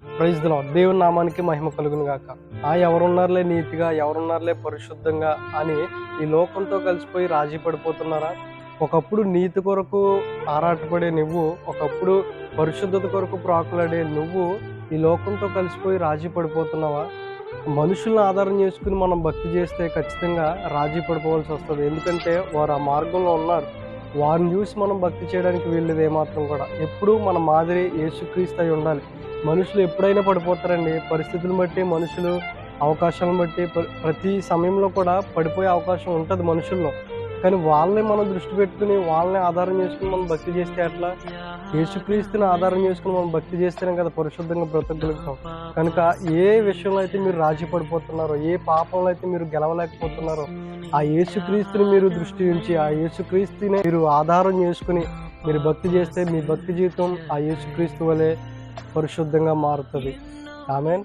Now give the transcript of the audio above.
Praise the lord. దేవుని నామానికి మహిమ కలుగును గాక. ఎవరున్నారులే నీతిగా, ఎవరున్నారులే పరిశుద్ధంగా అని ఈ లోకంతో కలిసిపోయి రాజీ పడిపోతున్నారా? ఒకప్పుడు నీతి కొరకు ఆరాటపడే నువ్వు, ఒకప్పుడు పరిశుద్ధత కొరకు ప్రాకులాడే నువ్వు ఈ లోకంతో కలిసిపోయి రాజీ పడిపోతున్నావా? మనుషుల్ని ఆధారం చేసుకుని మనం భక్తి చేస్తే ఖచ్చితంగా రాజీ పడిపోవాల్సి వస్తుంది. ఎందుకంటే వారు ఆ మార్గంలో ఉన్నారు. వారిని చూసి మనం భక్తి చేయడానికి వీల్లేదు ఏమాత్రం కూడా. ఎప్పుడూ మన మాదిరి యేసుక్రీస్తు అయి ఉండాలి. మనుషులు ఎప్పుడైనా పడిపోతారండి. పరిస్థితులను బట్టి, మనుషులు అవకాశాలను బట్టి ప్రతి సమయంలో కూడా పడిపోయే అవకాశం ఉంటుంది మనుషుల్లో. కానీ వాళ్ళని మనం దృష్టి పెట్టుకుని, వాళ్ళని ఆధారం చేసుకుని మనం భక్తి చేస్తే ఎట్లా? యేసుక్రీస్తుని ఆధారం చేసుకుని మనం భక్తి చేస్తేనే కదా పరిశుద్ధంగా బ్రతకగలుగుతాం. కనుక ఏ విషయంలో అయితే మీరు రాజీ పడిపోతున్నారో, ఏ పాపంలో అయితే మీరు గెలవలేకపోతున్నారో, ఆ యేసుక్రీస్తుని మీరు దృష్టి ఉంచి, ఆ యేసుక్రీస్తుని మీరు ఆధారం చేసుకుని మీరు భక్తి చేస్తే మీ భక్తి జీవితం ఆ యేసుక్రీస్తు వలె పరిశుద్ధంగా మారుతుంది. ఆమేన్.